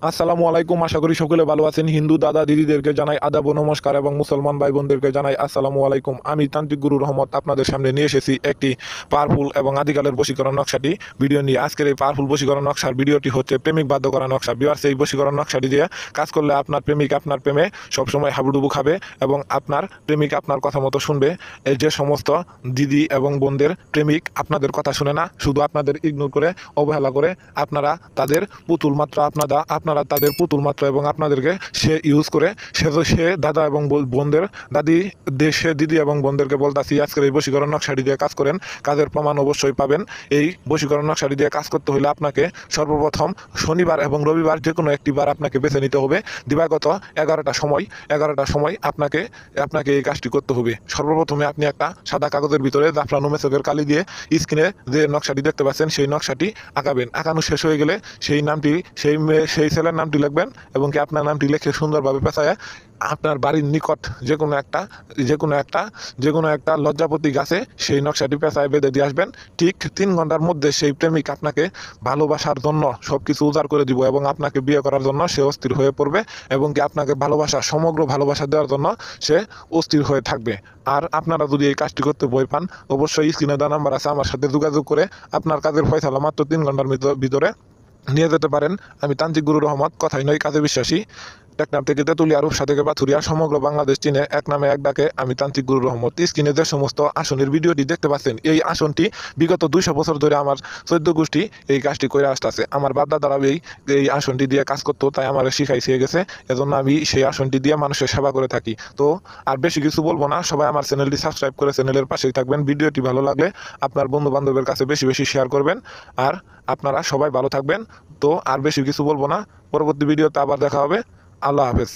আসসালামু আলাইকুম। আশা করি সকলে ভালো আছেন। হিন্দু দাদা দিদিদেরকে জানাই আদাব ও নমস্কার এবং মুসলমান ভাই বোনদেরকে জানাই আসসালামু আলাইকুম। আমি তান্ত্রিক গুরু রহমত আপনাদের সামনে নিয়ে এসেছি একটি পাওয়ারফুল এবং আদিকালের বশীকরণ নকশাটি ভিডিও নিয়ে। আজকের এই পাওয়ারফুল বশীকরণ নকশার ভিডিওটি হচ্ছে প্রেমিক বাধ্য করা নকশা। ভিউয়ার্স, এই বশীকরণ নকশাটি দিয়ে কাজ করলে আপনার প্রেমিক আপনার প্রেমে সবসময় হাবুডুবু খাবে এবং আপনার প্রেমিক আপনার কথা মতো শুনবে। এই যে সমস্ত দিদি এবং বোনদের প্রেমিক আপনাদের কথা শুনে না, শুধু আপনাদের ইগনোর করে অবহেলা করে, আপনারা তাদের পুতুল মাত্র, আপনারা তাদের পুতুল মাত্র এবং আপনাদেরকে সে ইউজ করে সে দাদা এবং বোনদের সে দিদি এবং বোনদেরকে বলতাছি আজকের এই বশীকরণ নকশাটি দিয়ে কাজ করেন, কাজের প্রমাণ অবশ্যই পাবেন। এই বশীকরণ নকশাটি দিয়ে কাজ করতে হলে আপনাকে সর্বপ্রথম শনিবার এবং রবিবার যে কোনো একটি বার আপনাকে বেছে নিতে হবে। দিবাগত 11টা সময় আপনাকে এই কাজটি করতে হবে। সর্বপ্রথমে আপনি একটা সাদা কাগজের ভিতরে জাফরান ও মেসকের কালি দিয়ে স্ক্রিনে যে নকশাটি দেখতে পাচ্ছেন সেই নকশাটি আঁকাবেন। আঁকানো শেষ হয়ে গেলে সেই নামটি সেই ছেলের নামটি লিখবেন এবং কি আপনার নামটি লিখে সুন্দরভাবে পেঁচায় আপনার বাড়ির নিকট যে কোনো একটা লজ্জাপতি গাছে সেই নকশাটি পেঁচায় বেঁধে দিয়ে আসবেন। ঠিক 3 ঘন্টার মধ্যে সেই প্রেমিক আপনাকে ভালোবাসার জন্য সবকিছু উজাড় করে দিব এবং আপনাকে বিয়ে করার জন্য সে অস্থির হয়ে পড়বে এবং কি আপনাকে সমগ্র ভালোবাসা দেওয়ার জন্য সে অস্থির হয়ে থাকবে। আর আপনারা যদি এই কাজটি করতে ভয় পান, অবশ্যই স্ক্রিনে দেওয়া নাম্বার আছে, আমার সাথে যোগাযোগ করে আপনার কাজের ফয়সালা মাত্র 3 ঘন্টার ভিতরে নিয়ে যেতে পারেন। আমি তান্ত্রিক গুরু রহমত, কথাই নয় কাজে বিশ্বাসী। টেকনাফ থেকে তেতুলিয়া, রূপসা থেকে পাথুরিয়া, সমগ্র বাংলাদেশ চিনে এক নামে এক ডাকে আমি তান্ত্রিক গুরু রহমত। স্ক্রিনে যে সমস্ত আসনের ভিডিওটি দেখতে পাচ্ছেন, এই আসনটি বিগত 200 বছর ধরে আমার 14 গোষ্ঠী এই কাজটি করে আসতেছে। আমার বাপদাদারাও এই আসনটি দিয়ে কাজ করতো, তাই আমার শিখাইছে গেছে। এজন্য আমি সেই আসনটি দিয়ে মানুষের সেবা করে থাকি। তো আর বেশি কিছু বলবো না, সবাই আমার চ্যানেলটি সাবস্ক্রাইব করে চ্যানেলের পাশেই থাকবেন। ভিডিওটি ভালো লাগলে আপনার বন্ধু বান্ধবের কাছে বেশি বেশি শেয়ার করবেন। আর আপনারা সবাই ভালো থাকবেন। তো আর বেশি কিছু বলবো না, পরবর্তী ভিডিওতে আবার দেখা হবে। আল্লাহ হাফেজ।